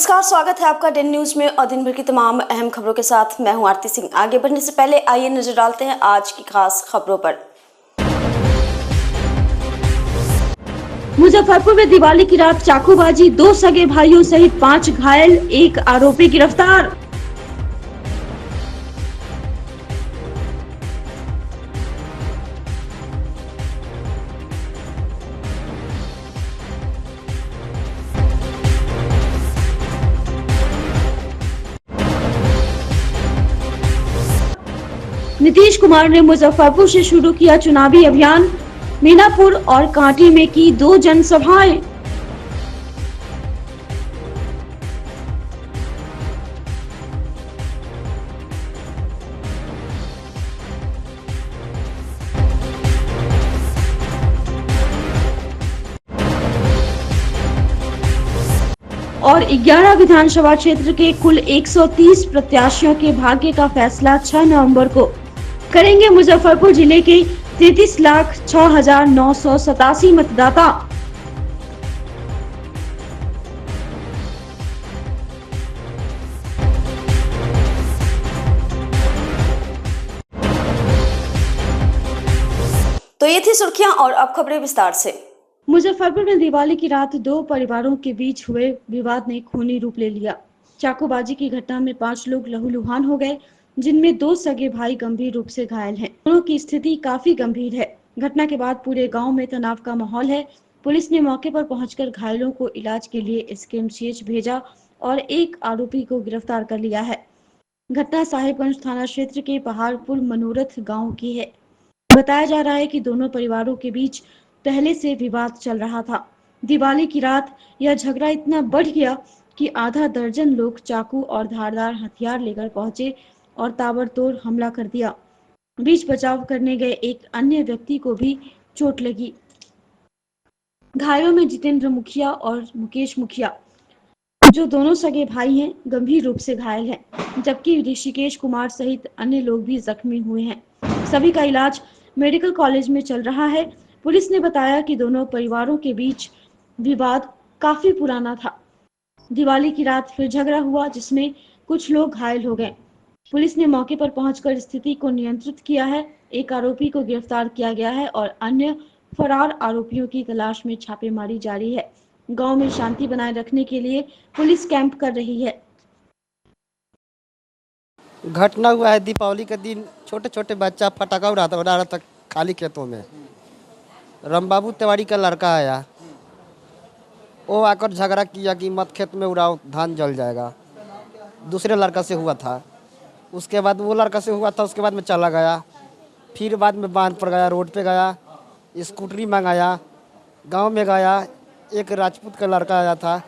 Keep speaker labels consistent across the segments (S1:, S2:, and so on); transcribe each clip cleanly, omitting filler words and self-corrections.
S1: नमस्कार, स्वागत है आपका डेन न्यूज में और दिन भर की तमाम अहम खबरों के साथ मैं हूं आरती सिंह। आगे बढ़ने से पहले आइए नजर डालते हैं आज की खास खबरों पर।
S2: मुजफ्फरपुर में दिवाली की रात चाकूबाजी, 2 सगे भाइयों सहित 5 घायल, 1 आरोपी गिरफ्तार। नीतीश कुमार ने मुजफ्फरपुर से शुरू किया चुनावी अभियान, मीनापुर और कांटी में की 2 जनसभाएं। और 11 विधानसभा क्षेत्र के कुल 130 प्रत्याशियों के भाग्य का फैसला 6 नवंबर को करेंगे मुजफ्फरपुर जिले के 33,06,987 मतदाता।
S1: तो ये थी सुर्खियां और अब खबरें विस्तार से।
S2: मुजफ्फरपुर में दिवाली की रात 2 परिवारों के बीच हुए विवाद ने खूनी रूप ले लिया। चाकूबाजी की घटना में 5 लोग लहूलुहान हो गए, जिनमें 2 सगे भाई गंभीर रूप से घायल हैं। दोनों की स्थिति काफी गंभीर है। घटना के बाद पूरे गांव में तनाव का माहौल है। पुलिस ने मौके पर पहुंचकर घायलों को इलाज के लिए एसकेएमसीएच भेजा और 1 आरोपी को गिरफ्तार कर लिया है। घटना साहिबगंज थाना क्षेत्र के पहाड़पुर मनोरथ गाँव की है। बताया जा रहा है कि दोनों परिवारों के बीच पहले से विवाद चल रहा था। दिवाली की रात यह झगड़ा इतना बढ़ गया कि आधा दर्जन लोग चाकू और धारदार हथियार लेकर पहुंचे और ताबड़तोड़ हमला कर दिया। बीच बचाव करने गए एक अन्य व्यक्ति को भी चोट लगी। घायलों में जितेंद्र मुखिया और मुकेश मुखिया, जो दोनों सगे भाई हैं, गंभीर रूप से घायल हैं, जबकि ऋषिकेश कुमार सहित अन्य लोग भी जख्मी हुए हैं। सभी का इलाज मेडिकल कॉलेज में चल रहा है। पुलिस ने बताया कि दोनों परिवारों के बीच विवाद काफी पुराना था। दिवाली की रात फिर झगड़ा हुआ, जिसमें कुछ लोग घायल हो गए। पुलिस ने मौके पर पहुंचकर स्थिति को नियंत्रित किया है। 1 आरोपी को गिरफ्तार किया गया है और अन्य फरार आरोपियों की तलाश में छापेमारी जारी है। गांव में शांति बनाए रखने के लिए पुलिस कैंप कर रही है।
S3: घटना हुआ है दीपावली के दिन, छोटे छोटे बच्चा पटाखा उड़ा रहा था खाली खेतों में। रामबाबू तिवारी का लड़का आया, वो आकर झगड़ा किया कि मत खेत में उड़ाओ, धान जल जाएगा। दूसरे लड़का से हुआ था, उसके बाद वो लड़का से हुआ था, उसके बाद में चला गया। फिर बाद में बांध पर गया, रोड पे गया, स्कूटरी मंगाया, गांव में गया। एक राजपूत का लड़का आया था,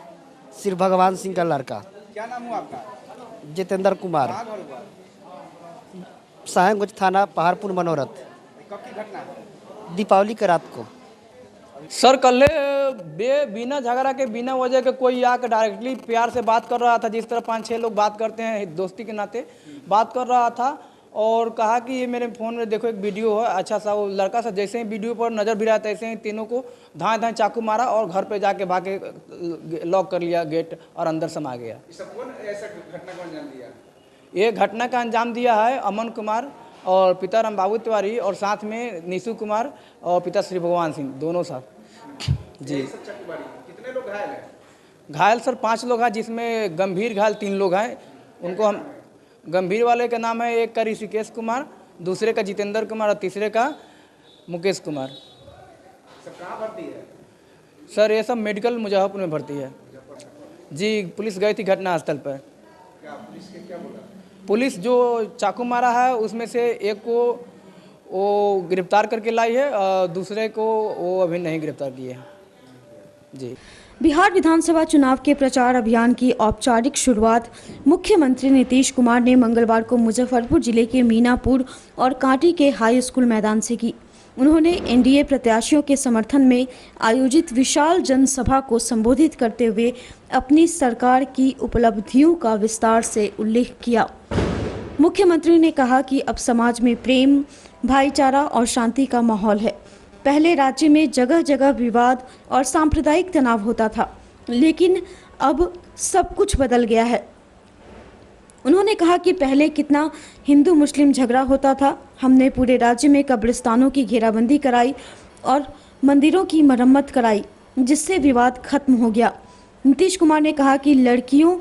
S3: श्री भगवान सिंह का लड़का।
S4: क्या नाम हुआ आपका?
S3: जितेंद्र कुमार, साहिबगंज थाना पहाड़पुर मनोरथ।
S4: कब की घटना है?
S3: दीपावली के रात को।
S5: सर कल बिना झगड़ा के, बिना वजह के कोई आकर डायरेक्टली प्यार से बात कर रहा था, जिस तरह 5-6 लोग बात करते हैं दोस्ती के नाते, बात कर रहा था और कहा कि ये मेरे फ़ोन में देखो एक वीडियो है अच्छा सा। वो लड़का सा जैसे ही वीडियो पर नज़र भिड़ा, तैसे ही तीनों को धाए चाकू मारा और घर पे जाके भागे, लॉक कर लिया गेट और अंदर समा गया।
S4: कौन ऐसा घटना को अंजाम दिया?
S5: ये घटना का अंजाम दिया है अमन कुमार और पिता रामबाबू तिवारी, और साथ में निशु कुमार और पिता श्री भगवान सिंह, दोनों साथ जी।
S4: कितने लोग घायल हैं?
S5: घायल सर 5 लोग हैं, जिसमें गंभीर घायल 3 लोग हैं। उनको हम गंभीर वाले का नाम है, एक का ऋषिकेश कुमार, दूसरे का जितेंद्र कुमार और तीसरे का मुकेश कुमार।
S4: सब कहाँ भर्ती है?
S5: सर ये सब मेडिकल मुजफ्फरपुर में भर्ती है जी। पुलिस गई थी घटनास्थल पर।
S4: क्या पुलिस के क्या बोला?
S5: पुलिस जो चाकू मारा है उसमें से एक को वो गिरफ्तार करके लाई है और दूसरे को वो अभी नहीं गिरफ्तार किए हैं जी।
S2: बिहार विधानसभा चुनाव के प्रचार अभियान की औपचारिक शुरुआत मुख्यमंत्री नीतीश कुमार ने मंगलवार को मुजफ्फरपुर जिले के मीनापुर और कांटी के हाई स्कूल मैदान से की। उन्होंने एनडीए प्रत्याशियों के समर्थन में आयोजित विशाल जनसभा को संबोधित करते हुए अपनी सरकार की उपलब्धियों का विस्तार से उल्लेख किया। मुख्यमंत्री ने कहा कि अब समाज में प्रेम, भाईचारा और शांति का माहौल है। पहले राज्य में जगह जगह विवाद और सांप्रदायिक तनाव होता था, लेकिन अब सब कुछ बदल गया है। उन्होंने कहा कि पहले कितना हिंदू मुस्लिम झगड़ा होता था। हमने पूरे राज्य में कब्रिस्तानों की घेराबंदी कराई और मंदिरों की मरम्मत कराई, जिससे विवाद खत्म हो गया। नीतीश कुमार ने कहा कि लड़कियों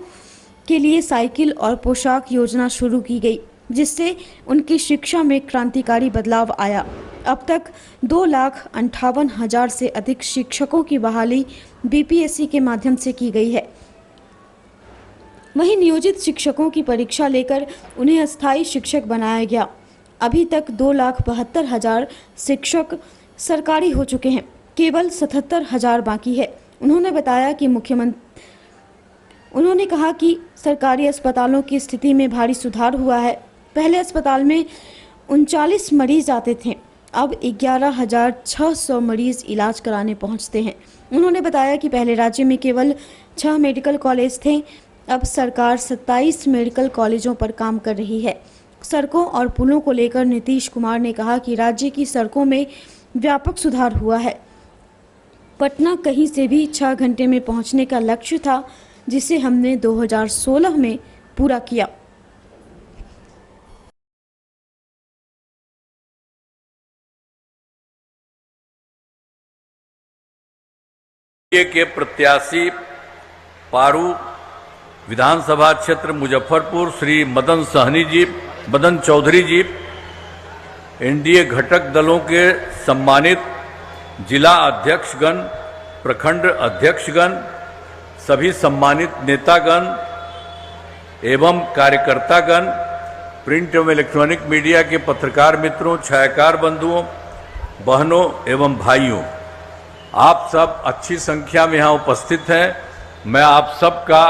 S2: के लिए साइकिल और पोशाक योजना शुरू की गई, जिससे उनकी शिक्षा में क्रांतिकारी बदलाव आया। अब तक 2,58,000 से अधिक शिक्षकों की बहाली बीपीएससी के माध्यम से की गई है। वहीं नियोजित शिक्षकों की परीक्षा लेकर उन्हें अस्थायी शिक्षक बनाया गया। अभी तक 2,72,000 शिक्षक सरकारी हो चुके हैं, केवल 77,000 बाकी है। उन्होंने बताया कि उन्होंने कहा कि सरकारी अस्पतालों की स्थिति में भारी सुधार हुआ है। पहले अस्पताल में 39 मरीज आते थे, अब 11,600 मरीज इलाज कराने पहुंचते हैं। उन्होंने बताया कि पहले राज्य में केवल 6 मेडिकल कॉलेज थे, अब सरकार 27 मेडिकल कॉलेजों पर काम कर रही है। सड़कों और पुलों को लेकर नीतीश कुमार ने कहा कि राज्य की सड़कों में व्यापक सुधार हुआ है। पटना कहीं से भी 6 घंटे में पहुंचने का लक्ष्य था, जिसे हमने 2016 में पूरा किया।
S6: के प्रत्याशी पारू विधानसभा क्षेत्र मुजफ्फरपुर श्री मदन चौधरी जी, एनडीए घटक दलों के सम्मानित जिला अध्यक्षगण, प्रखंड अध्यक्षगण, सभी सम्मानित नेतागण एवं कार्यकर्तागण, प्रिंट एवं इलेक्ट्रॉनिक मीडिया के पत्रकार मित्रों, छायाकार बंधुओं, बहनों एवं भाइयों, आप सब अच्छी संख्या में यहाँ उपस्थित हैं। मैं आप सबका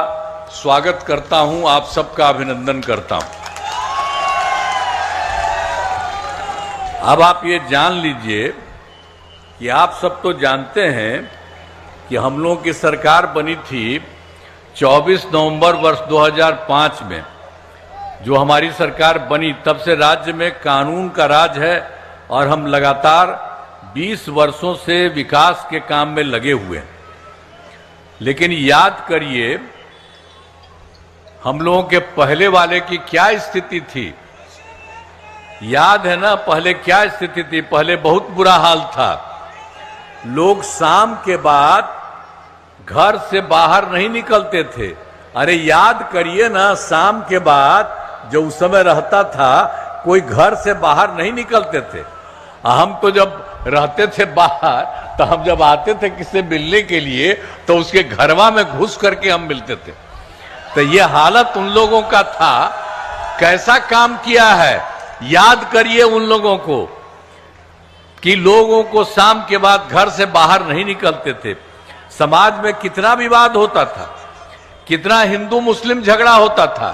S6: स्वागत करता हूं, आप सबका अभिनंदन करता हूं। अब आप ये जान लीजिए कि आप सब तो जानते हैं कि हम लोगों की सरकार बनी थी 24 नवंबर वर्ष 2005 में। जो हमारी सरकार बनी तब से राज्य में कानून का राज है और हम लगातार 20 वर्षों से विकास के काम में लगे हुए हैं। लेकिन याद करिए हम लोगों के पहले वाले की क्या स्थिति थी। याद है ना, पहले क्या स्थिति थी? पहले बहुत बुरा हाल था। लोग शाम के बाद घर से बाहर नहीं निकलते थे। अरे याद करिए ना, शाम के बाद जो उस समय रहता था कोई घर से बाहर नहीं निकलते थे। हम तो जब रहते थे बाहर तो हम जब आते थे किसी मिलने के लिए तो उसके घरवा में घुस करके हम मिलते थे। तो ये हालत उन लोगों का था। कैसा काम किया है याद करिए उन लोगों को कि लोगों को शाम के बाद घर से बाहर नहीं निकलते थे। समाज में कितना विवाद होता था, कितना हिंदू मुस्लिम झगड़ा होता था।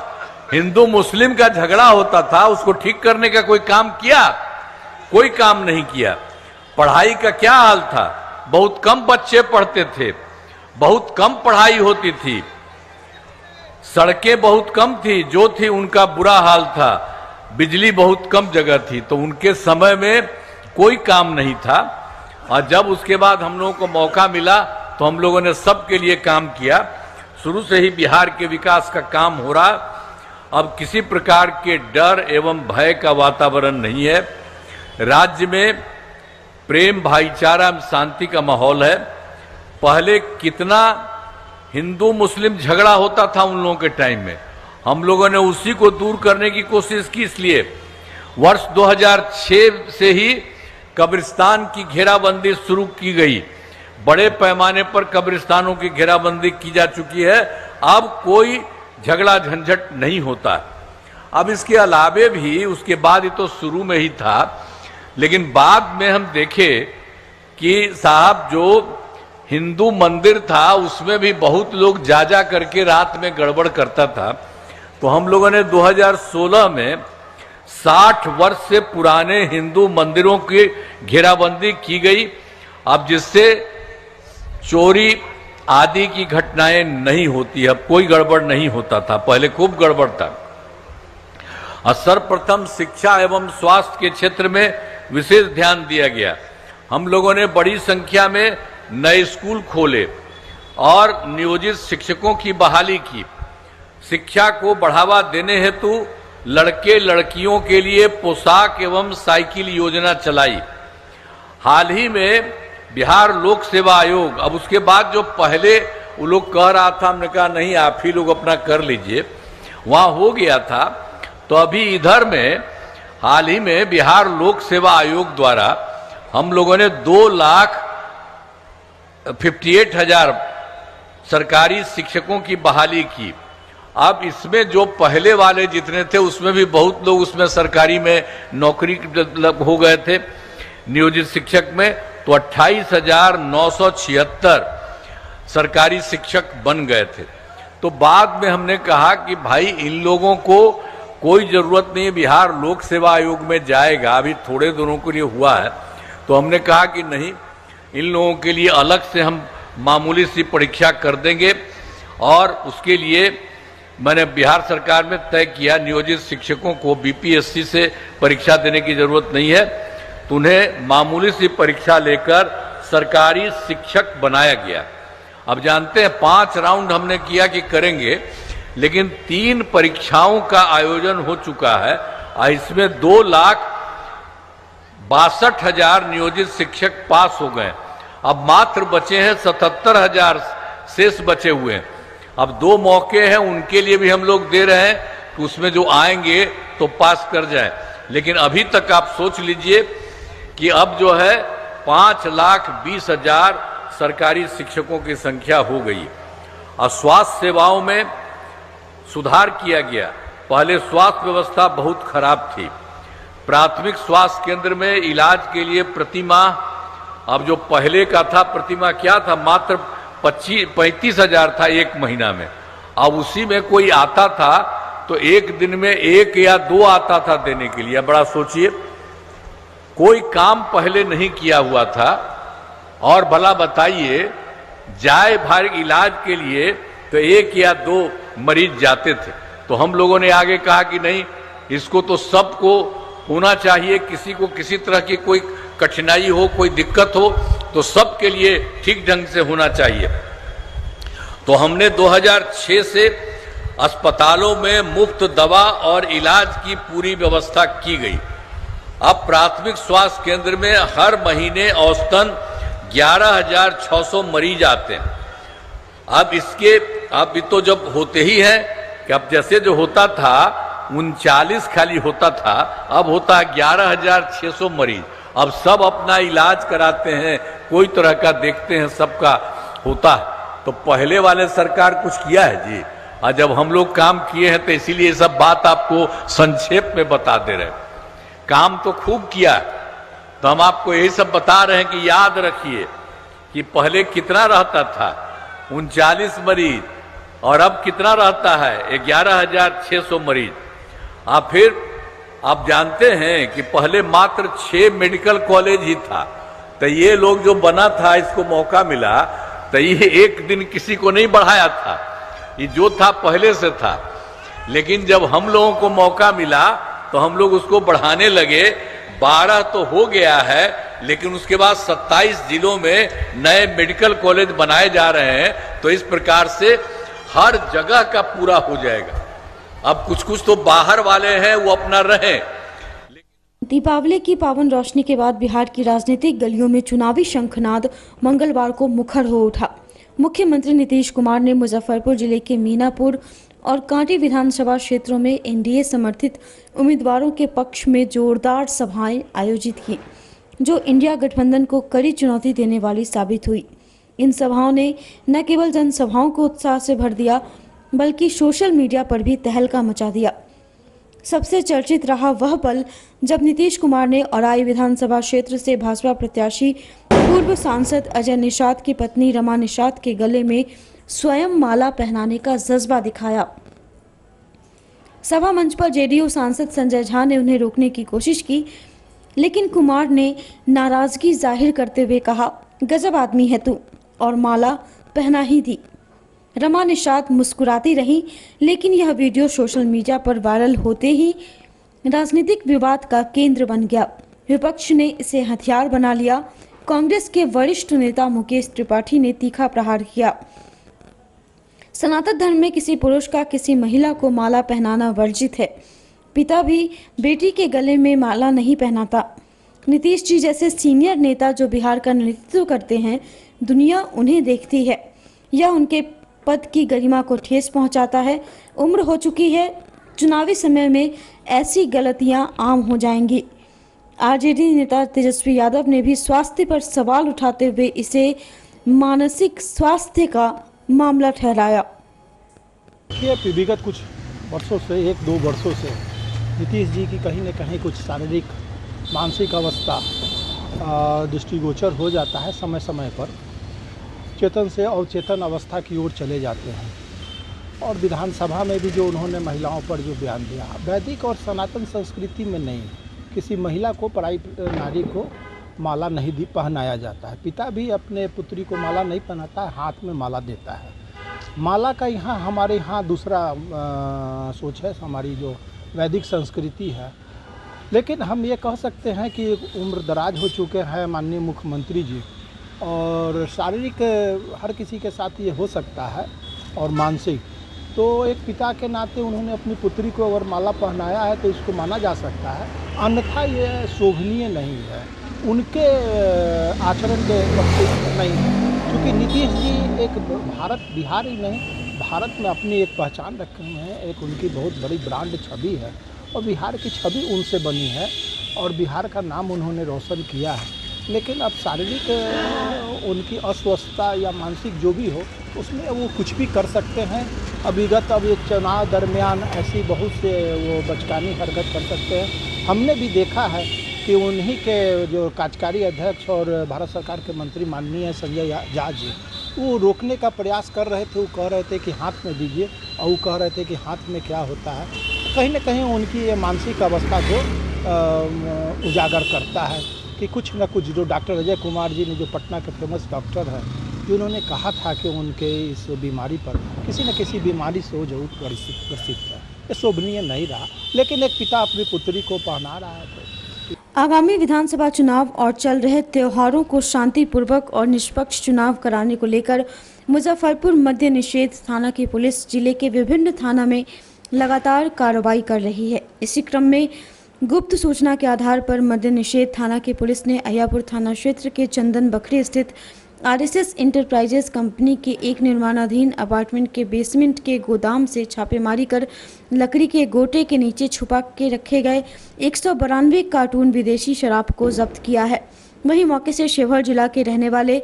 S6: हिंदू मुस्लिम का झगड़ा होता था, उसको ठीक करने का कोई काम किया? कोई काम नहीं किया। पढ़ाई का क्या हाल था? बहुत कम बच्चे पढ़ते थे, बहुत कम पढ़ाई होती थी, सड़कें बहुत कम थी, जो थी उनका बुरा हाल था, बिजली बहुत कम जगह थी। तो उनके समय में कोई काम नहीं था। और जब उसके बाद हम लोगों को मौका मिला तो हम लोगों ने सबके लिए काम किया। शुरू से ही बिहार के विकास का काम हो रहा। अब किसी प्रकार के डर एवं भय का वातावरण नहीं है। राज्य में प्रेम, भाईचारा, शांति का माहौल है। पहले कितना हिंदू मुस्लिम झगड़ा होता था उन लोगों के टाइम में, हम लोगों ने उसी को दूर करने की कोशिश की। इसलिए वर्ष 2006 से ही कब्रिस्तान की घेराबंदी शुरू की गई। बड़े पैमाने पर कब्रिस्तानों की घेराबंदी की जा चुकी है। अब कोई झगड़ा झंझट नहीं होता। अब इसके अलावे भी उसके बाद ये तो शुरू में ही था, लेकिन बाद में हम देखे कि साहब जो हिंदू मंदिर था उसमें भी बहुत लोग जा जा करके रात में गड़बड़ करता था। तो हम लोगों ने 2016 में 60 वर्ष से पुराने हिंदू मंदिरों की घेराबंदी की गई। अब जिससे चोरी आदि की घटनाएं नहीं होती। अब कोई गड़बड़ नहीं होता था, पहले खूब गड़बड़ था। और सर्वप्रथम शिक्षा एवं स्वास्थ्य के क्षेत्र में विशेष ध्यान दिया गया। हम लोगों ने बड़ी संख्या में नए स्कूल खोले और नियोजित शिक्षकों की बहाली की। शिक्षा को बढ़ावा देने हेतु लड़के लड़कियों के लिए पोशाक एवं साइकिल योजना चलाई। हाल ही में बिहार लोक सेवा आयोग, अब उसके बाद जो पहले वो लोग कह रहा था, हमने कहा नहीं आप ही लोग अपना कर लीजिए, वहां हो गया था। तो अभी इधर में हाल ही में बिहार लोक सेवा आयोग द्वारा हम लोगों ने 2,58,000 सरकारी शिक्षकों की बहाली की। अब इसमें जो पहले वाले जितने थे उसमें भी बहुत लोग उसमें सरकारी में नौकरी हो गए थे नियोजित शिक्षक में, तो 28,976 सरकारी शिक्षक बन गए थे। तो बाद में हमने कहा कि भाई इन लोगों को कोई जरूरत नहीं, बिहार लोक सेवा आयोग में जाएगा, अभी थोड़े दिनों के लिए हुआ है। तो हमने कहा कि नहीं, इन लोगों के लिए अलग से हम मामूली सी परीक्षा कर देंगे और उसके लिए मैंने बिहार सरकार में तय किया नियोजित शिक्षकों को बीपीएससी से परीक्षा देने की जरूरत नहीं है, तो उन्हें मामूली सी परीक्षा लेकर सरकारी शिक्षक बनाया गया। अब जानते हैं 5 राउंड हमने किया कि करेंगे, लेकिन 3 परीक्षाओं का आयोजन हो चुका है और इसमें 2,62,000 नियोजित शिक्षक पास हो गए। अब मात्र बचे हैं 77,000 शेष बचे हुए हैं। अब 2 मौके हैं, उनके लिए भी हम लोग दे रहे हैं कि उसमें जो आएंगे तो पास कर जाएं। लेकिन अभी तक आप सोच लीजिए कि अब जो है 5,20,000 सरकारी शिक्षकों की संख्या हो गई। और स्वास्थ्य सेवाओं में सुधार किया गया। पहले स्वास्थ्य व्यवस्था बहुत खराब थी। प्राथमिक स्वास्थ्य केंद्र में इलाज के लिए प्रतिमाह, अब जो पहले का था प्रतिमाह क्या था, मात्र 35,000 था एक महीना में। अब उसी में कोई आता था तो एक दिन में 1 या 2 आता था देने के लिए। बड़ा सोचिए, कोई काम पहले नहीं किया हुआ था और भला बताइए जाए भार इलाज के लिए तो 1 या 2 मरीज जाते थे। तो हम लोगों ने आगे कहा कि नहीं, इसको तो सबको होना चाहिए, किसी को किसी तरह की कोई कठिनाई हो, कोई दिक्कत हो तो सबके लिए ठीक ढंग से होना चाहिए। तो हमने 2006 से अस्पतालों में मुफ्त दवा और इलाज की पूरी व्यवस्था की गई। अब प्राथमिक स्वास्थ्य केंद्र में हर महीने औसतन 11,600 मरीज आते हैं। अब ये तो जब होते ही हैं कि अब जैसे जो होता था 39 खाली होता था, अब होता है 11,600 मरीज। अब सब अपना इलाज कराते हैं, कोई तरह का देखते हैं, सबका होता है। तो पहले वाले सरकार कुछ किया है जी, और जब हम लोग काम किए हैं तो इसीलिए सब बात आपको संक्षेप में बता दे रहे हैं। काम तो खूब किया, तो हम आपको यही सब बता रहे हैं कि याद रखिए कि पहले कितना रहता था, 39 मरीज, और अब कितना रहता है 11,600 मरीज। फिर आप जानते हैं कि पहले मात्र 6 मेडिकल कॉलेज ही था। तो ये लोग जो बना था, इसको मौका मिला, तो ये एक दिन किसी को नहीं बढ़ाया था, ये जो था पहले से था। लेकिन जब हम लोगों को मौका मिला तो हम लोग उसको बढ़ाने लगे। 12 तो हो गया है, लेकिन उसके बाद 27 जिलों में नए मेडिकल कॉलेज बनाए जा रहे हैं। तो इस प्रकार से हर जगह का पूरा हो जाएगा। अब कुछ कुछ तो बाहर वाले हैं, वो अपना रहें।
S2: दीपावली की पावन रोशनी के बाद बिहार की राजनीतिक गलियों में चुनावी शंखनाद मंगलवार को मुखर हो उठा। मुख्यमंत्री नीतीश कुमार ने मुजफ्फरपुर जिले के मीनापुर और कांटी विधानसभा क्षेत्रों में एनडीए समर्थित उम्मीदवारों के पक्ष में जोरदार सभाएं आयोजित की, जो इंडिया गठबंधन को कड़ी चुनौती देने वाली साबित हुई। इन सभाओं ने न केवल जनसभाओं को उत्साह से भर दिया, बल्कि सोशल मीडिया पर भी तहलका मचा दिया। सबसे चर्चित रहा वह पल जब नीतीश कुमार ने औराई विधानसभा क्षेत्र से भाजपा प्रत्याशी पूर्व सांसद अजय निषाद की पत्नी रमा निषाद के गले में स्वयं माला पहनाने का जज्बा दिखाया। सभा मंच पर जेडीयू सांसद संजय झा ने उन्हें रोकने की कोशिश की, लेकिन कुमार ने नाराजगी जाहिर करते हुए कहा, गजब आदमी है तू, और माला पहना ही दी। रमा निषाद मुस्कुराती रहीं, लेकिन यह वीडियो सोशल मीडिया पर वायरल होते ही राजनीतिक विवाद का केंद्र बन गया। विपक्ष ने इसे हथियार बना लिया। कांग्रेस के वरिष्ठ नेता मुकेश त्रिपाठी ने तीखा प्रहार किया। सनातन धर्म में किसी पुरुष का किसी महिला को माला पहनाना वर्जित है। पिता भी बेटी के गले में माला नहीं पहनाता। नीतीश जी जैसे सीनियर नेता जो बिहार का नेतृत्व करते हैं, दुनिया उन्हें देखती है। यह उनके पद की गरिमा को ठेस पहुंचाता है। उम्र हो चुकी है, चुनावी समय में ऐसी गलतियां आम हो जाएंगी। आरजेडी नेता तेजस्वी यादव ने भी स्वास्थ्य पर सवाल उठाते हुए इसे मानसिक स्वास्थ्य का मामला ठहराया।
S7: देखिए, विगत कुछ वर्षों से 1-2 वर्षों से नीतीश जी की कहीं न कहीं कुछ शारीरिक मानसिक अवस्था दृष्टिगोचर हो जाता है। समय समय पर चेतन से अवचेतन अवस्था की ओर चले जाते हैं। और विधानसभा में भी जो उन्होंने महिलाओं पर जो बयान दिया, वैदिक और सनातन संस्कृति में नहीं, किसी महिला को, पराई नारी को माला नहीं पहनाया जाता है। पिता भी अपने पुत्री को माला नहीं पहनाता है, हाथ में माला देता है। माला का हमारे यहाँ दूसरा सोच है, हमारी जो वैदिक संस्कृति है। लेकिन हम ये कह सकते हैं कि उम्र दराज हो चुके हैं माननीय मुख्यमंत्री जी, और शारीरिक हर किसी के साथ ये हो सकता है, और मानसिक तो एक पिता के नाते उन्होंने अपनी पुत्री को अगर माला पहनाया है तो इसको माना जा सकता है, अन्यथा ये शोभनीय नहीं है, उनके आचरण के वक्त नहीं है। क्योंकि नीतीश जी एक बिहार ही नहीं, भारत में अपनी एक पहचान रखे हुए हैं, एक उनकी बहुत बड़ी ब्रांड छवि है, और बिहार की छवि उनसे बनी है, और बिहार का नाम उन्होंने रोशन किया है। लेकिन अब शारीरिक उनकी अस्वस्थता या मानसिक जो भी हो, उसमें वो कुछ भी कर सकते हैं। अब ये चुनाव दरमियान ऐसी बहुत से वो बचकानी हरकत कर सकते हैं। हमने भी देखा है कि उन्हीं के जो कार्यकारी अध्यक्ष और भारत सरकार के मंत्री माननीय संजय झा जी, वो रोकने का प्रयास कर रहे थे। वो कह रहे थे कि हाथ में दीजिए, और वो कह रहे थे कि हाथ में क्या होता है। कहीं ना कहीं उनकी ये मानसिक अवस्था को उजागर करता है कि कुछ न कुछ, जो डॉक्टर अजय कुमार जी ने, जो पटना के फेमस डॉक्टर हैं, जिन्होंने कहा था कि उनके इस बीमारी पर किसी न किसी बीमारी से वो जरूर ग्रसित है। ये शोभनीय नहीं रहा, लेकिन एक पिता अपनी पुत्री को पहना रहा है। तो
S2: आगामी विधानसभा चुनाव और चल रहे त्योहारों को शांतिपूर्वक और निष्पक्ष चुनाव कराने को लेकर मुजफ्फरपुर मद्य निषेध थाना की पुलिस जिले के विभिन्न थाना में लगातार कार्रवाई कर रही है। इसी क्रम में गुप्त सूचना के आधार पर मद्य निषेध थाना की पुलिस ने अहियापुर थाना क्षेत्र के चंदन बखरी स्थित आरएसएस इंटरप्राइजेज कंपनी के एक निर्माणाधीन अपार्टमेंट के बेसमेंट के गोदाम से छापेमारी कर लकड़ी के गोटे के नीचे छुपा के रखे गए 192 कार्टून विदेशी शराब को जब्त किया है। वहीं मौके से शिवहर जिला के रहने वाले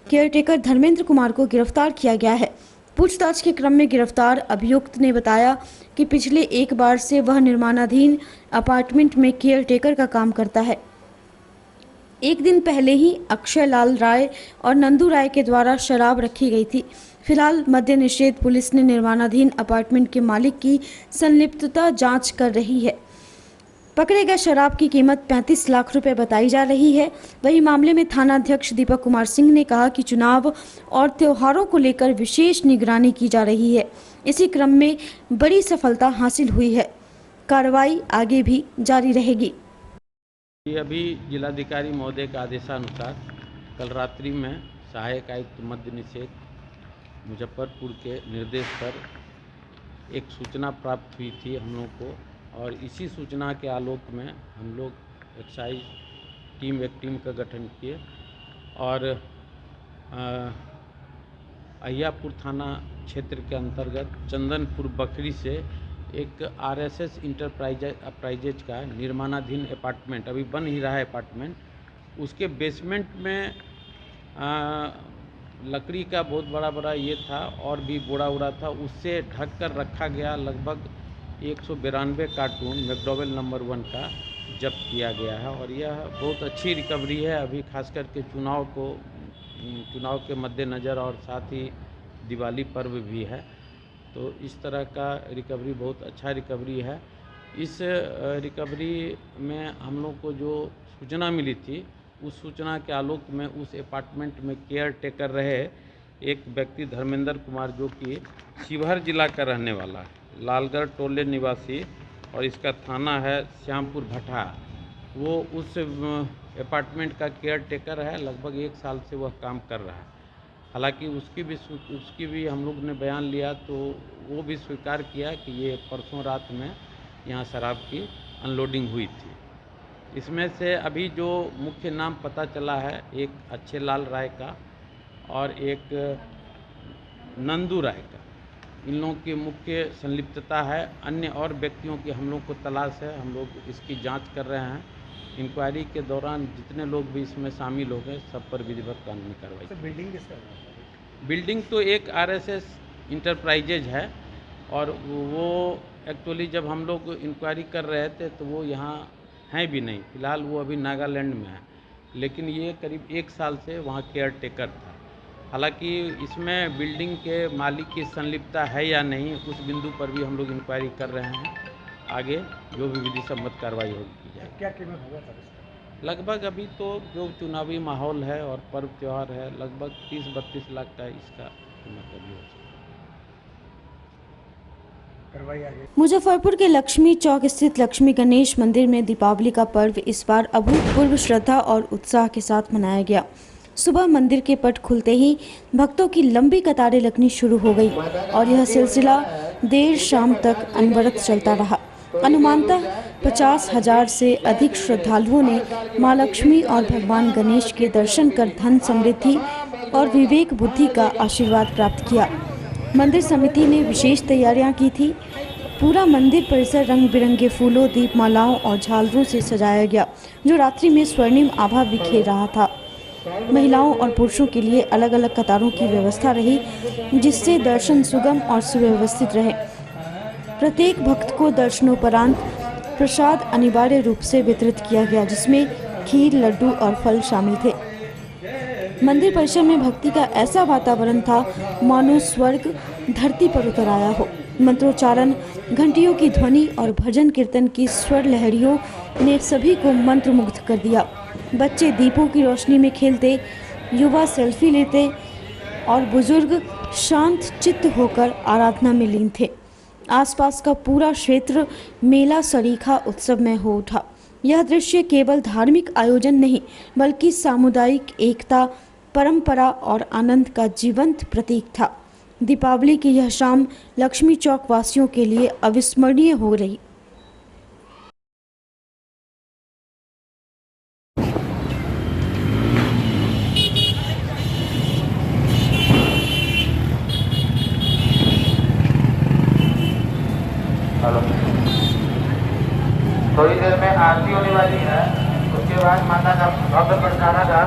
S2: केयरटेकर धर्मेंद्र कुमार को गिरफ्तार किया गया है। पूछताछ के क्रम में गिरफ्तार अभियुक्त ने बताया कि पिछले एक बार से वह निर्माणाधीन अपार्टमेंट में केयरटेकर का काम करता है। एक दिन पहले ही अक्षय लाल राय और नंदू राय के द्वारा शराब रखी गई थी। फिलहाल मद्य निषेध पुलिस ने निर्माणाधीन अपार्टमेंट के मालिक की संलिप्तता जांच कर रही है। पकड़े गए शराब की कीमत 35 लाख रुपए बताई जा रही है। वहीं मामले में थाना अध्यक्ष दीपक कुमार सिंह ने कहा कि चुनाव और त्योहारों को लेकर विशेष निगरानी की जा रही है। इसी क्रम में बड़ी सफलता हासिल हुई है। कार्रवाई आगे भी जारी रहेगी।
S8: अभी जिलाधिकारी महोदय के आदेशानुसार कल रात्रि में सहायक आयुक्त मद्य निषेध मुजफ्फरपुर के निर्देश पर एक सूचना प्राप्त हुई थी हम लोग को, और इसी सूचना के आलोक में हम लोग एक टीम का गठन किए और अहियापुर थाना क्षेत्र के अंतर्गत चंदनपुर बखरी से एक आरएसएस इंटरप्राइजेज का निर्माणाधीन अपार्टमेंट, अभी बन ही रहा है अपार्टमेंट, उसके बेसमेंट में लकड़ी का बहुत बड़ा ये था और भी बोरा था, उससे ढक कर रखा गया लगभग 192 कार्टून मैकडॉवेल नंबर 1 का जब्त किया गया है। और यह बहुत अच्छी रिकवरी है। अभी खास करके चुनाव के मद्देनज़र और साथ ही दिवाली पर्व भी है, तो इस तरह का रिकवरी बहुत अच्छा रिकवरी है। इस रिकवरी में हम लोग को जो सूचना मिली थी, उस सूचना के आलोक में उस अपार्टमेंट में केयर टेकर रहे एक व्यक्ति धर्मेंद्र कुमार, जो कि शिवहर जिला का रहने वाला है, लालगढ़ टोले निवासी, और इसका थाना है श्यामपुर भट्टा। वो उस अपार्टमेंट का केयर टेकर है, लगभग 1 साल से वह काम कर रहा है। हालांकि उसकी भी हम लोग ने बयान लिया तो वो भी स्वीकार किया कि ये परसों रात में यहाँ शराब की अनलोडिंग हुई थी। इसमें से अभी जो मुख्य नाम पता चला है, एक अच्छे लाल राय का और एक नंदू राय का, इन लोगों की मुख्य संलिप्तता है। अन्य और व्यक्तियों की हम लोग को तलाश है, हम लोग इसकी जांच कर रहे हैं। इंक्वायरी के दौरान जितने लोग भी इसमें शामिल हो गए सब पर विधिवत कानूनी कार्रवाई। बिल्डिंग तो एक आरएसएस इंटरप्राइजेज है और वो एक्चुअली जब हम लोग इंक्वायरी कर रहे थे तो वो यहाँ हैं भी नहीं, फिलहाल वो अभी नागालैंड में है, लेकिन ये करीब 1 साल से वहाँ केयर टेकर था। हालांकि इसमें बिल्डिंग के मालिक की संलिप्तता है या नहीं, उस बिंदु पर भी हम लोग इंक्वायरी कर रहे हैं। आगे जो भी विधि सम्मत कार्रवाई होगी की जाएगी। क्या कीमत होगा सर इसका? लगभग अभी तो जो चुनावी माहौल है और पर्व त्यौहार है, लगभग 30-32 लाख का इसका कीमत अभी हो सकता है।
S2: मुजफ्फरपुर के लक्ष्मी चौक स्थित लक्ष्मी गणेश मंदिर में दीपावली का पर्व इस बार अभूतपूर्व श्रद्धा और उत्साह के साथ मनाया गया। सुबह मंदिर के पट खुलते ही भक्तों की लंबी कतारें लगनी शुरू हो गई और यह सिलसिला देर शाम तक अनवरत चलता रहा। अनुमानतः 50,000 से अधिक श्रद्धालुओं ने मां लक्ष्मी और भगवान गणेश के दर्शन कर धन समृद्धि और विवेक बुद्धि का आशीर्वाद प्राप्त किया। मंदिर समिति ने विशेष तैयारियां की थी। पूरा मंदिर परिसर रंग बिरंगे फूलों, दीपमालाओं और झालरों से सजाया गया, जो रात्रि में स्वर्णिम आभा बिखेर रहा था। महिलाओं और पुरुषों के लिए अलग अलग कतारों की व्यवस्था रही, जिससे दर्शन सुगम और सुव्यवस्थित रहे। प्रत्येक भक्त को दर्शनोपरांत प्रसाद अनिवार्य रूप से वितरित किया गया, जिसमें खीर, लड्डू और फल शामिल थे। मंदिर परिसर में भक्ति का ऐसा वातावरण था मानो स्वर्ग धरती पर उतर आया हो। मंत्रोच्चारण, घंटियों की ध्वनि और भजन कीर्तन की स्वर लहरियों ने सभी को मंत्रमुग्ध कर दिया। बच्चे दीपों की रोशनी में खेलते, युवा सेल्फी लेते और बुजुर्ग शांत चित्त होकर आराधना में लीन थे। आसपास का पूरा क्षेत्र मेला सरीखा उत्सव में हो उठा। यह दृश्य केवल धार्मिक आयोजन नहीं, बल्कि सामुदायिक एकता, परंपरा और आनंद का जीवंत प्रतीक था। दीपावली की यह शाम लक्ष्मी चौक वासियों के लिए अविस्मरणीय हो रही।
S9: थोड़ी देर में आरती होने वाली है, उसके बाद माता का भव्य भंडारा का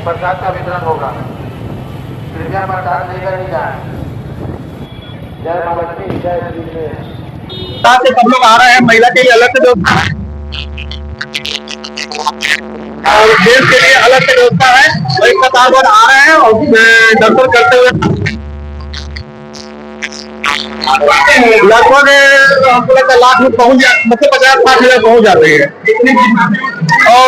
S9: प्रसाद का वितरण होगा। कृपया प्रसाद लेकर ही जाए। जय मां लक्ष्मी, जय श्री कृष्ण।
S10: साथ से सब लोग आ रहे हैं, महिला के लिए अलग से व्यवस्था और जेंट्स के लिए अलग से व्यवस्था है और एक कतार पर आ रहे हैं और दर्शन करते हुए लगभग हमको लगता है लाख लोग पहुंच जाते, मतलब 50-60 हजार पहुंच जाते हैं। और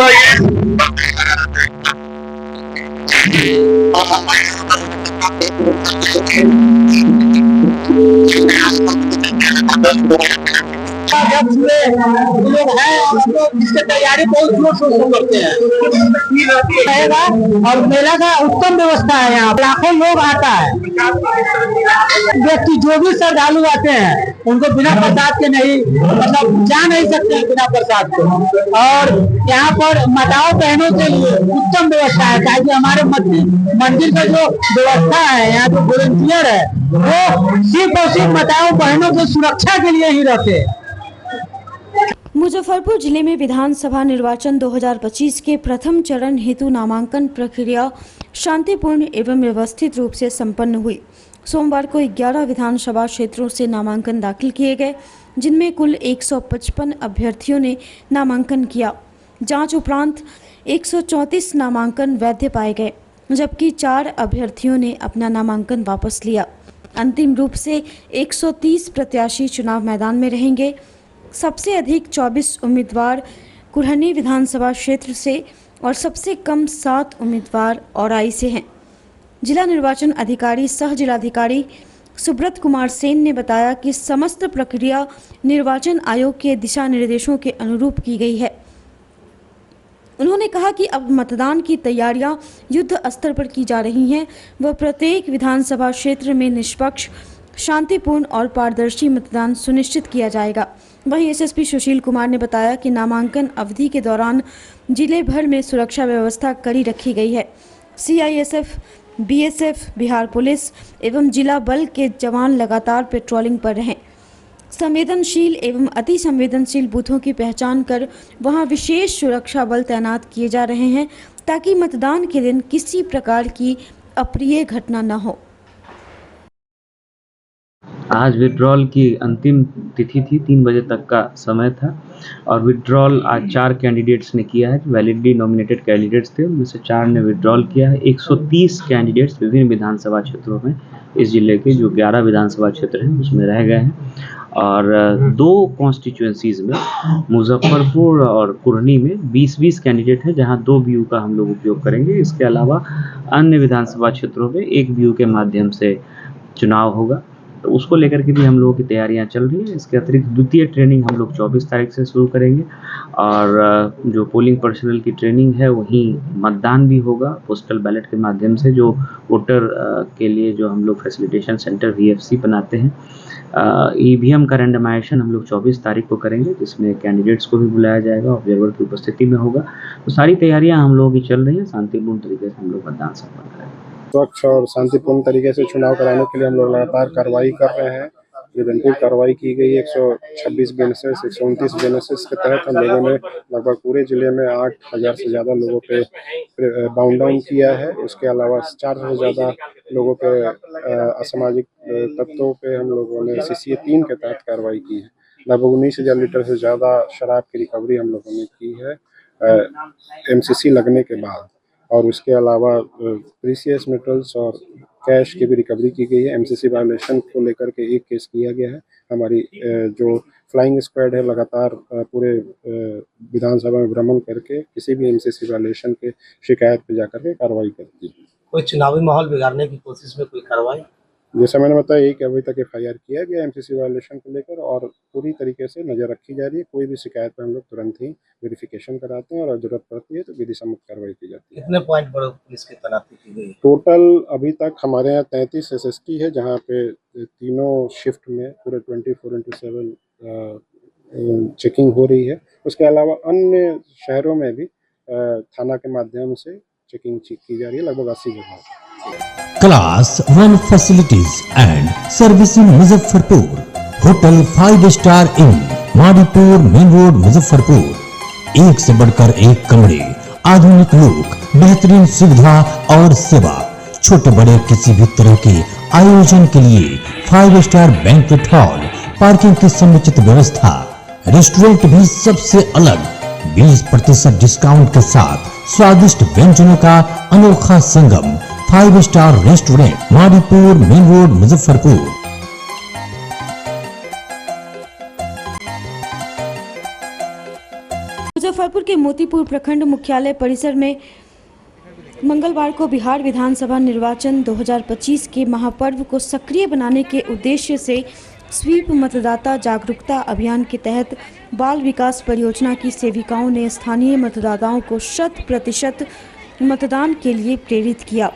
S10: लोग हैं और इसकी तैयारी बहुत जोर शोर से करते हैं और मेला का उत्तम व्यवस्था है। यहाँ लाखों लोग आता है, व्यक्ति जो भी श्रद्धालु आते हैं उनको बिना प्रसाद के नहीं, मतलब जा नहीं सकते हैं बिना प्रसाद के। और यहाँ पर माताओं बहनों के लिए उत्तम व्यवस्था है, ताकि हमारे मंदिर का जो व्यवस्था है, यहाँ जो वॉलंटियर है वो सिर्फ और सिर्फ माताओं बहनों की सुरक्षा के लिए ही रहते हैं।
S2: मुजफ्फरपुर जिले में विधानसभा निर्वाचन 2025 के प्रथम चरण हेतु नामांकन प्रक्रिया शांतिपूर्ण एवं व्यवस्थित रूप से संपन्न हुई। सोमवार को 11 विधानसभा क्षेत्रों से नामांकन दाखिल किए गए, जिनमें कुल 155 अभ्यर्थियों ने नामांकन किया। जांच उपरांत 134 नामांकन वैध पाए गए, जबकि 4 अभ्यर्थियों ने अपना नामांकन वापस लिया। अंतिम रूप से 130 प्रत्याशी चुनाव मैदान में रहेंगे। सबसे अधिक 24 उम्मीदवार कुरहनी विधानसभा क्षेत्र से और सबसे कम 7 उम्मीदवार औराई से हैं। जिला निर्वाचन अधिकारी सह जिलाधिकारी सुब्रत कुमार सेन ने बताया कि समस्त प्रक्रिया निर्वाचन आयोग के दिशा निर्देशों के अनुरूप की गई है। उन्होंने कहा कि अब मतदान की तैयारियां युद्ध स्तर पर की जा रही हैं व प्रत्येक विधानसभा क्षेत्र में निष्पक्ष, शांतिपूर्ण और पारदर्शी मतदान सुनिश्चित किया जाएगा। वहीं एसएसपी सुशील कुमार ने बताया कि नामांकन अवधि के दौरान जिले भर में सुरक्षा व्यवस्था कड़ी रखी गई है। सीआईएसएफ, बीएसएफ, बिहार पुलिस एवं जिला बल के जवान लगातार पेट्रोलिंग पर रहें। संवेदनशील एवं अति संवेदनशील बूथों की पहचान कर वहां विशेष सुरक्षा बल तैनात किए जा रहे हैं ताकि मतदान के दिन किसी प्रकार की अप्रिय घटना न हो।
S11: आज विड्रॉल की अंतिम तिथि थी, 3 बजे तक का समय था और विड्रॉल आज 4 कैंडिडेट्स ने किया है। वैलिडली नॉमिनेटेड कैंडिडेट्स थे, उनमें से 4 ने विड्रॉल किया है। 130 कैंडिडेट्स विभिन्न विधानसभा क्षेत्रों में, इस जिले के जो 11 विधानसभा क्षेत्र हैं उसमें रह गए हैं और 2 कॉन्स्टिट्यूएंसीज में मुजफ्फरपुर और कुरनी में 20-20 कैंडिडेट हैं, जहां 2 BU का हम लोग उपयोग करेंगे। इसके अलावा अन्य विधानसभा क्षेत्रों में 1 BU के माध्यम से चुनाव होगा, तो उसको लेकर के भी हम लोगों की तैयारियां चल रही हैं। इसके अतिरिक्त द्वितीय ट्रेनिंग हम लोग 24 तारीख से शुरू करेंगे और जो पोलिंग पर्सनल की ट्रेनिंग है वहीं मतदान भी होगा पोस्टल बैलेट के माध्यम से। जो वोटर के लिए जो हम लोग फैसिलिटेशन सेंटर VFC बनाते हैं, EVM का रैंडमाइजेशन हम लोग 24 तारीख को करेंगे, जिसमें कैंडिडेट्स को भी बुलाया जाएगा, ऑब्जर्वर की उपस्थिति में होगा। तो सारी तैयारियाँ हम लोगों की चल रही हैं, शांतिपूर्ण तरीके से हम लोग मतदान संपन्न करेंगे।
S12: स्वच्छ और शांतिपूर्ण तरीके से चुनाव कराने के लिए हम लोग लगातार कार्रवाई कर रहे हैं। प्रिवेंटिव कार्रवाई की गई 126 बेनेसेस, 129 बेनेसेस के तहत हम लोगों ने लगभग पूरे जिले में 8000 से ज़्यादा लोगों पे बाउंड डाउन किया है। उसके अलावा 400 से ज़्यादा लोगों पे असामाजिक तत्वों पे हम लोगों ने CCA 3 के तहत कार्रवाई की है। लगभग 19,000 लीटर से ज़्यादा शराब की रिकवरी हम लोगों ने की है MCC लगने के बाद। और उसके अलावा प्रीसियस मेटल्स और कैश की भी रिकवरी की गई है। MCC वायलेशन को लेकर के 1 केस किया गया है। हमारी जो फ्लाइंग स्क्वाड है लगातार पूरे विधानसभा में भ्रमण करके किसी भी MCC वायलेशन के शिकायत पे जाकर के कार्रवाई करती है।
S10: कोई चुनावी माहौल बिगाड़ने की कोशिश में कोई कार्रवाई?
S12: जैसा मैंने बताया, एक अभी तक FIR किया गया MCC वायलेशन को लेकर और पूरी तरीके से नज़र रखी जा रही है। कोई भी शिकायत पर हम लोग तुरंत ही वेरिफिकेशन कराते हैं और जरूरत पड़ती है तो विधि सम्मत कार्रवाई की जाती है।
S10: कितने पॉइंट पर पुलिस की तैनाती की गई?
S12: टोटल अभी तक हमारे यहाँ 33 SST है, जहाँ पे तीनों शिफ्ट में पूरे 24/7 चेकिंग हो रही है। उसके अलावा अन्य शहरों में भी थाना के माध्यम से चेकिंग की जा रही है, लगभग 80 जगह।
S13: Class 1 facilities and service in Muzaffarpur. Hotel 5 star in Madipur main road Muzaffarpur. एक से बढ़कर एक कमरे, आधुनिक लुक, बेहतरीन सुविधा और सेवा। छोटे बड़े किसी भी तरह के आयोजन के लिए 5 स्टार बैंक्वेट हॉल, पार्किंग की समुचित व्यवस्था, रेस्टोरेंट भी सबसे अलग 20% डिस्काउंट के साथ स्वादिष्ट व्यंजनों का अनोखा संगम। 5 star restaurant, Madipur main road Muzaffarpur.
S2: Muzaffarpur के मोतीपुर प्रखंड मुख्यालय परिसर में मंगलवार को बिहार विधानसभा निर्वाचन 2025 के महापर्व को सक्रिय बनाने के उद्देश्य से स्वीप मतदाता जागरूकता अभियान के तहत बाल विकास परियोजना की सेविकाओं ने स्थानीय मतदाताओं को 100% मतदान के लिए प्रेरित किया।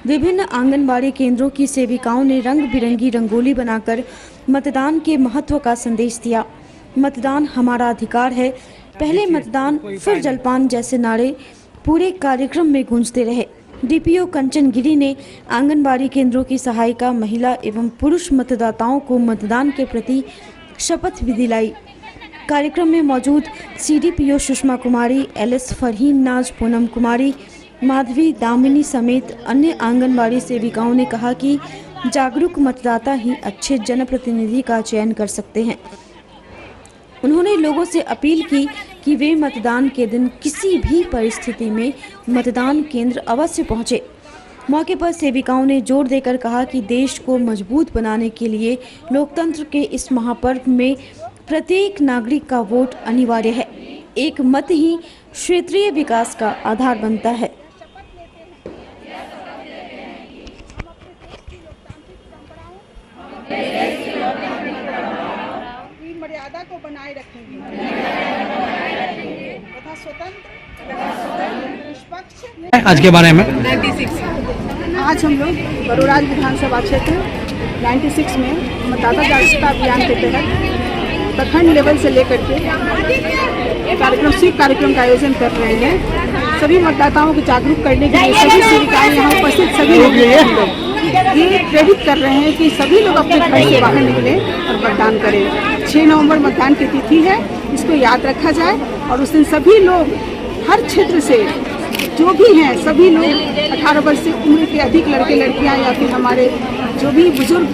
S2: विभिन्न आंगनबाड़ी केंद्रों की सेविकाओं ने रंग बिरंगी रंगोली बनाकर मतदान के महत्व का संदेश दिया। मतदान हमारा अधिकार है, पहले मतदान फिर जलपान जैसे नारे पूरे कार्यक्रम में गूंजते रहे। DPO कंचन गिरी ने आंगनबाड़ी केंद्रों की सहायिका महिला एवं पुरुष मतदाताओं को मतदान के प्रति शपथ भी दिलाई। कार्यक्रम में मौजूद CDPO सुषमा कुमारी, LS फरहीन नाज, पूनम कुमारी, माधवी, दामिनी समेत अन्य आंगनबाड़ी सेविकाओं ने कहा कि जागरूक मतदाता ही अच्छे जनप्रतिनिधि का चयन कर सकते हैं। उन्होंने लोगों से अपील की कि वे मतदान के दिन किसी भी परिस्थिति में मतदान केंद्र अवश्य पहुंचे। मौके पर सेविकाओं ने जोर देकर कहा कि देश को मजबूत बनाने के लिए लोकतंत्र के इस महापर्व में प्रत्येक नागरिक का वोट अनिवार्य है। एक मत ही क्षेत्रीय विकास का आधार बनता है।
S14: मर्यादा को बनाए रखेंगे तथा आज के बारे में
S15: 96 आज हम लोग बड़ौराज विधानसभा क्षेत्र 96 में मतदाता जागरूकता अभियान के तहत प्रखंड लेवल से लेकर के कार्यक्रम स्वीप कार्यक्रम का आयोजन कर रहे हैं। सभी मतदाताओं को जागरूक करने के लिए सभी सेविकाएं यहाँ उपस्थित सभी लोग ये प्रेरित कर रहे हैं कि सभी लोग अपने घर से बाहर निकले और मतदान करें। 6 नवंबर मतदान की तिथि है, इसको याद रखा जाए और उस दिन सभी लोग हर क्षेत्र से जो भी हैं सभी लोग 18 वर्ष से उम्र के अधिक लड़के लड़कियां या फिर हमारे जो भी बुजुर्ग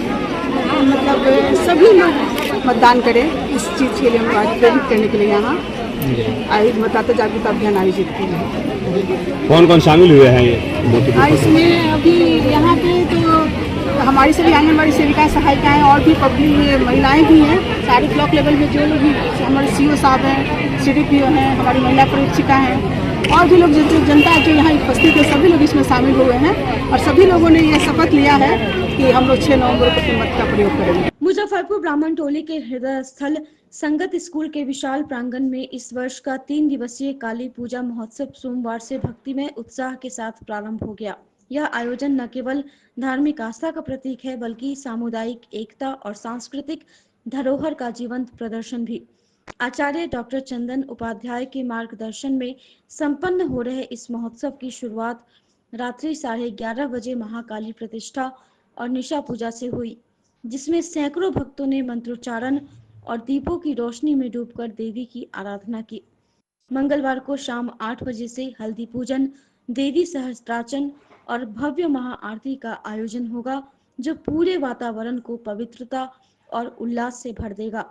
S15: मतलब सभी लोग मतदान करें। इस चीज़ के लिए हम आज प्रेरित करने के लिए यहाँ मतदाता जागरूकता अभियान आयोजित किए हैं।
S14: कौन कौन शामिल हुए हैं ये?
S15: इसमें अभी यहाँ पे तो हमारी सभी आंगनबाड़ी सेविकाएं सहायिकाएं और भी पब्लिक महिलाएं भी हैं। सारे ब्लॉक लेवल में जो लोग भी हमारे CO साहब हैं, CDPO हैं, हमारी महिला परीक्षिका हैं और भी लोग जनता जो यहाँ उपस्थित है सभी लोग इसमें शामिल हुए हैं और सभी लोगों ने यह शपथ लिया है कि हम लोग 6 नवंबर को मत का प्रयोग करेंगे।
S2: मुजफ्फरपुर ब्राह्मण टोली के हृदय स्थल संगत स्कूल के विशाल प्रांगण में इस वर्ष का 3 दिवसीय काली पूजा महोत्सव सोमवार से भक्तिमय उत्साह के साथ प्रारंभ हो गया। यह आयोजन न केवल धार्मिक आस्था का प्रतीक है बल्कि सामुदायिक एकता और सांस्कृतिक धरोहर का जीवंत प्रदर्शन भी। आचार्य डॉक्टर चंदन उपाध्याय के मार्गदर्शन में संपन्न हो रहे इस महोत्सव की शुरुआत रात्रि 11:30 बजे महाकाली प्रतिष्ठा और निशा पूजा से हुई, जिसमें सैकड़ों भक्तों ने मंत्रोच्चारण और दीपों की रोशनी में डूबकर देवी की आराधना की। मंगलवार को शाम 8 बजे से हल्दी पूजन, देवी सहस्त्रार्चन और भव्य महाआरती का आयोजन होगा, जो पूरे वातावरण को पवित्रता और उल्लास से भर देगा।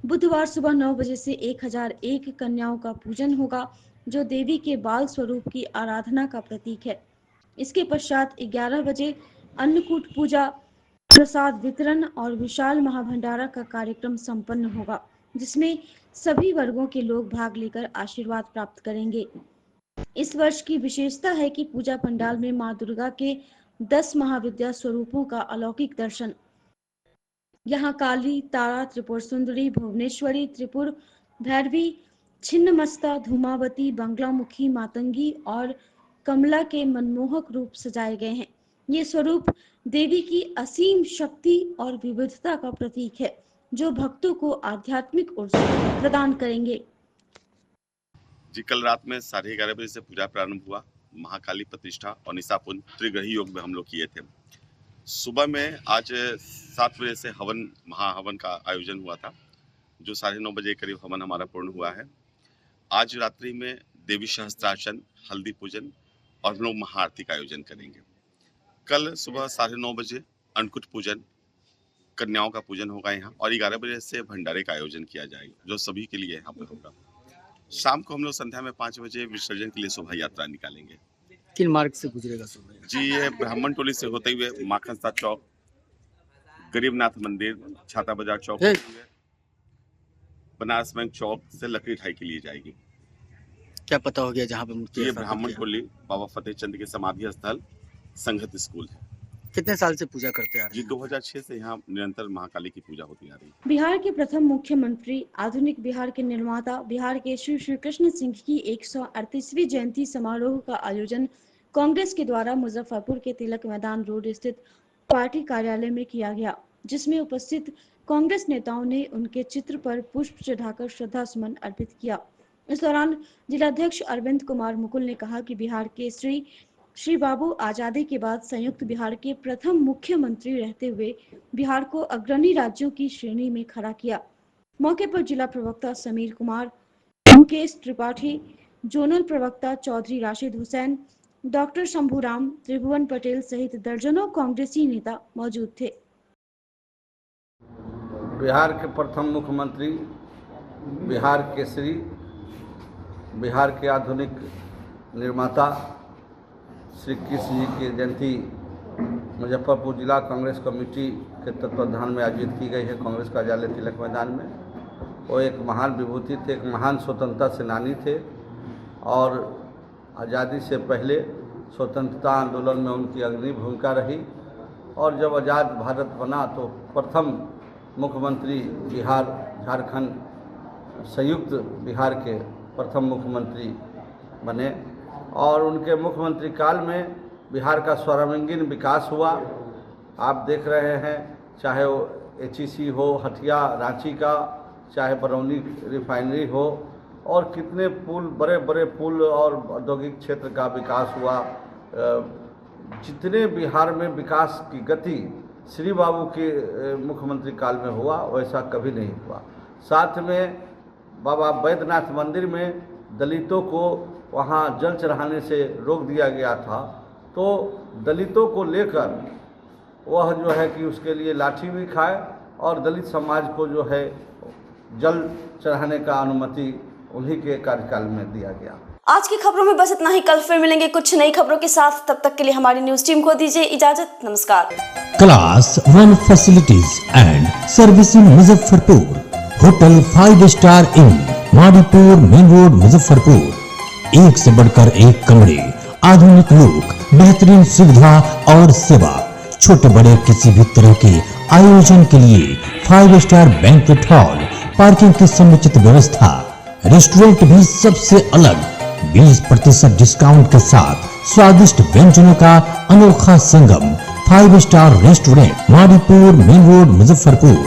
S2: बुधवार सुबह 9 बजे से 1001 कन्याओं का पूजन होगा, जो देवी के बाल स्वरूप की आराधना का प्रतीक है। इसके पश्चात 11 बजे अन्नकूट पूजा, प्रसाद वितरण और विशाल महाभंडारा का कार्यक्रम संपन्न होगा, जिसमें सभी वर्गों के लोग भाग लेकर आशीर्वाद प्राप्त करेंगे। इस वर्ष की विशेषता है कि पूजा पंडाल में मां दुर्गा के 10 महाविद्या स्वरूपों का अलौकिक दर्शन। यहाँ काली, तारा, त्रिपुर सुंदरी, भुवनेश्वरी, त्रिपुर भैरवी, छिन्नमस्ता, धूमावती, बंगलामुखी, मातंगी और कमला के मनमोहक रूप सजाए गए हैं। ये स्वरूप देवी की असीम शक्ति और विविधता का प्रतीक है, जो भक्तों को आध्यात्मिक ऊर्जा प्रदान करेंगे।
S16: जी कल रात में 11:30 बजे से पूजा प्रारंभ हुआ। महाकाली प्रतिष्ठा और निशापुंज त्रिग्रही योग में हम लोग किए थे। सुबह में आज 7 बजे से महाहवन का आयोजन हुआ था, जो 9:30 बजे करीब हवन हमारा पूर्ण हुआ है। आज रात्रि में देवी सहस्त्रार्चन, हल्दी पूजन और हम लोग महाआरती का आयोजन करेंगे। कल सुबह 9:30 बजे अन्नकूट पूजन, कन्याओं का पूजन होगा यहाँ और 11 बजे से भंडारे का आयोजन किया जाएगा, जो सभी के लिए यहाँ पे होगा। शाम को हम लोग संध्या में 5 बजे विसर्जन के लिए शोभा यात्रा निकालेंगे।
S14: किन मार्ग से गुजरेगा शोभा?
S16: जी ये ब्राह्मण टोली से होते हुए माखन साथ चौक, गरीबनाथ मंदिर, छाता बाजार चौक, बनारस बैंक चौक से लकड़ी ढाई के लिए जाएगी।
S14: क्या पता हो गया जहाँ पे
S16: ये ब्राह्मण टोली बाबा फतेह चंद के समाधि स्थल संगत स्कूल है।
S14: कितने साल से पूजा करते आ रहे हैं?
S16: जी 2006 से यहाँ निरंतर महाकाली की पूजा होती आ रही है।
S2: बिहार के प्रथम मुख्यमंत्री, आधुनिक बिहार के निर्माता, बिहार के श्री कृष्ण सिंह की 138वीं जयंती समारोह का आयोजन कांग्रेस के द्वारा मुजफ्फरपुर के तिलक मैदान रोड स्थित पार्टी कार्यालय में किया गया, जिसमें उपस्थित कांग्रेस नेताओं ने उनके चित्र पर पुष्प चढ़ाकर श्रद्धा सुमन अर्पित किया। इस दौरान जिलाध्यक्ष अरविंद कुमार मुकुल ने कहा कि बिहार के श्री बाबू आजादी के बाद संयुक्त बिहार के प्रथम मुख्यमंत्री रहते हुए बिहार को अग्रणी राज्यों की श्रेणी में खड़ा किया। मौके पर जिला प्रवक्ता समीर कुमार, मुकेश त्रिपाठी, जोनल प्रवक्ता चौधरी राशिद हुसैन, डॉक्टर शंभूराम, त्रिभुवन पटेल सहित दर्जनों कांग्रेसी नेता मौजूद थे।
S17: बिहार के प्रथम मुख्यमंत्री, बिहार केसरी, बिहार के आधुनिक निर्माता श्री कृष्ण जी की जयंती मुजफ्फरपुर जिला कांग्रेस कमेटी के तत्वाधान में आयोजित की गई है कांग्रेस कार्यालय तिलक मैदान में। वो एक महान विभूति थे, एक महान स्वतंत्रता सेनानी थे और आज़ादी से पहले स्वतंत्रता आंदोलन में उनकी अग्रणी भूमिका रही और जब आज़ाद भारत बना तो प्रथम मुख्यमंत्री बिहार झारखंड संयुक्त बिहार के प्रथम मुख्यमंत्री बने और उनके मुख्यमंत्री काल में बिहार का सर्वांगीण विकास हुआ। आप देख रहे हैं, चाहे वो HEC हो हटिया रांची का, चाहे बरौनी रिफाइनरी हो, और कितने पुल, बड़े बड़े पुल और औद्योगिक क्षेत्र का विकास हुआ। जितने बिहार में विकास की गति श्री बाबू के मुख्यमंत्री काल में हुआ वैसा कभी नहीं हुआ। साथ में बाबा बैद्यनाथ मंदिर में दलितों को वहाँ जल चढ़ाने से रोक दिया गया था, तो दलितों को लेकर वह जो है कि उसके लिए लाठी भी खाए और दलित समाज को जो है जल चढ़ाने का अनुमति उन्हीं के कार्यकाल में दिया गया।
S1: आज की खबरों में बस इतना ही। कल फिर मिलेंगे कुछ नई खबरों के साथ। तब तक के लिए हमारी न्यूज टीम को दीजिए इजाजत। नमस्कार।
S13: Class 1 facilities and servicing Muzaffarpur, hotel 5 star in, Madipur main road Muzaffarpur. एक से बढ़कर एक कमरे, आधुनिक लुक, बेहतरीन सुविधा और सेवा। छोटे बड़े किसी भी तरह के आयोजन के लिए 5 स्टार बैंक्वेट हॉल, पार्किंग की समुचित व्यवस्था, रेस्टोरेंट भी सबसे अलग 20% डिस्काउंट के साथ स्वादिष्ट व्यंजनों का अनोखा संगम। 5 star restaurant, Madipur main road Muzaffarpur.